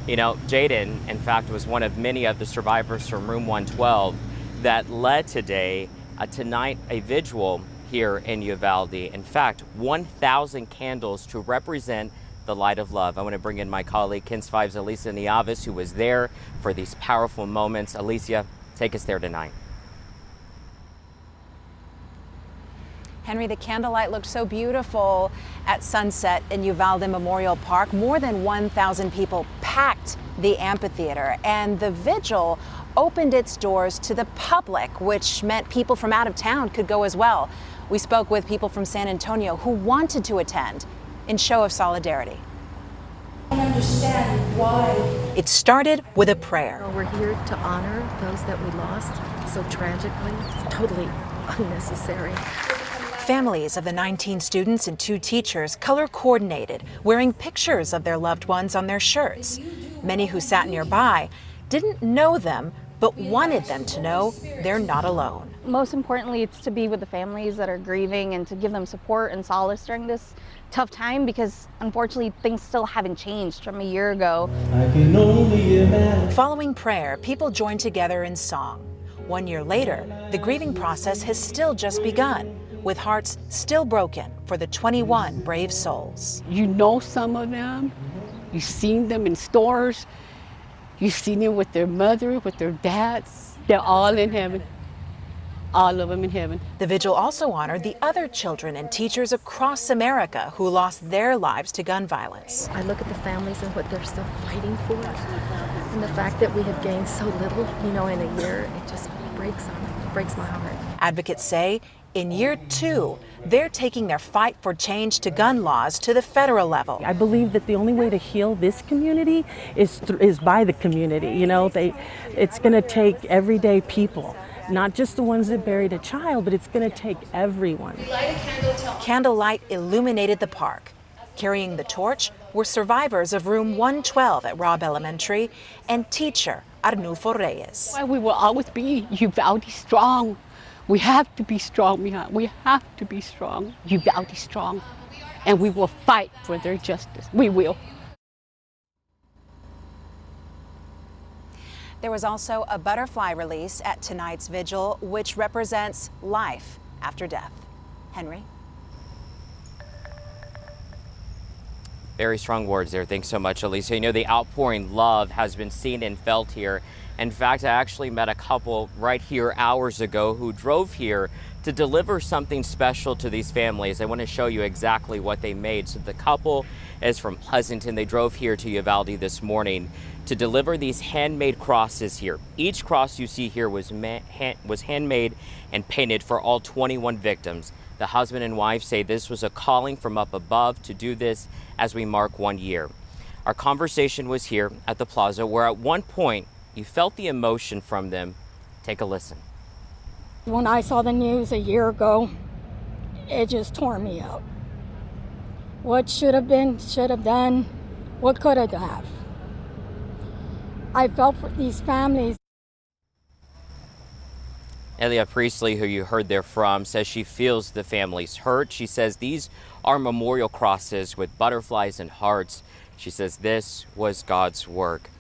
You know, Jaden, in fact, was one of many of the survivors from Room 112 that led tonight a vigil here in Uvalde. In fact, 1,000 candles to represent the light of love. I want to bring in my colleague, KENS 5's Alicia Nieves, who was there for these powerful moments. Alicia, take us there tonight. Henry, the candlelight looked so beautiful at sunset in Uvalde Memorial Park. More than 1,000 people packed the amphitheater, and the vigil opened its doors to the public, which meant people from out of town could go as well. We spoke with people from San Antonio who wanted to attend in show of solidarity. I understand why. It started with a prayer. We're here to honor those that we lost so tragically. It's totally unnecessary. Families of the 19 students and 2 teachers color coordinated, wearing pictures of their loved ones on their shirts. Many who sat nearby didn't know them, but wanted them to know they're not alone. Most importantly, it's to be with the families that are grieving and to give them support and solace during this tough time, because unfortunately things still haven't changed from a year ago. I can only imagine. Following prayer, people joined together in song. 1 year later, the grieving process has still just begun, with hearts still broken for the 21 brave souls. You know some of them, you've seen them in stores, you've seen them with their mother, with their dads. They're all in heaven, all of them in heaven. The vigil also honored the other children and teachers across America who lost their lives to gun violence. I look at the families and what they're still fighting for, and the fact that we have gained so little, in a year, it just breaks my heart. Advocates say in year 2, they're taking their fight for change to gun laws to the federal level. I believe that the only way to heal this community is by the community. It's going to take everyday people, not just the ones that buried a child, but it's going to take everyone. Candlelight illuminated the park. Carrying the torch were survivors of Room 112 at Robb Elementary and teacher Arnulfo Reyes. We will always be Uvalde strong. We have to be strong, mija. We have to be strong. Uvalde strong. And we will fight for their justice. We will. There was also a butterfly release at tonight's vigil, which represents life after death. Henry? Very strong words there. Thanks so much, Alicia. You know, the outpouring love has been seen and felt here. In fact, I actually met a couple right here hours ago who drove here to deliver something special to these families. I want to show you exactly what they made. So the couple is from Pleasanton. They drove here to Uvalde this morning to deliver these handmade crosses here. Each cross you see here was handmade and painted for all 21 victims. The husband and wife say this was a calling from up above to do this as we mark 1 year. Our conversation was here at the plaza, where at one point you felt the emotion from them. Take a listen. When I saw the news a year ago, it just tore me up. What should have been, should have done, what could have done. I felt for these families. Elia Priestley, who you heard there from, says she feels the family's hurt. She says these are memorial crosses with butterflies and hearts. She says this was God's work.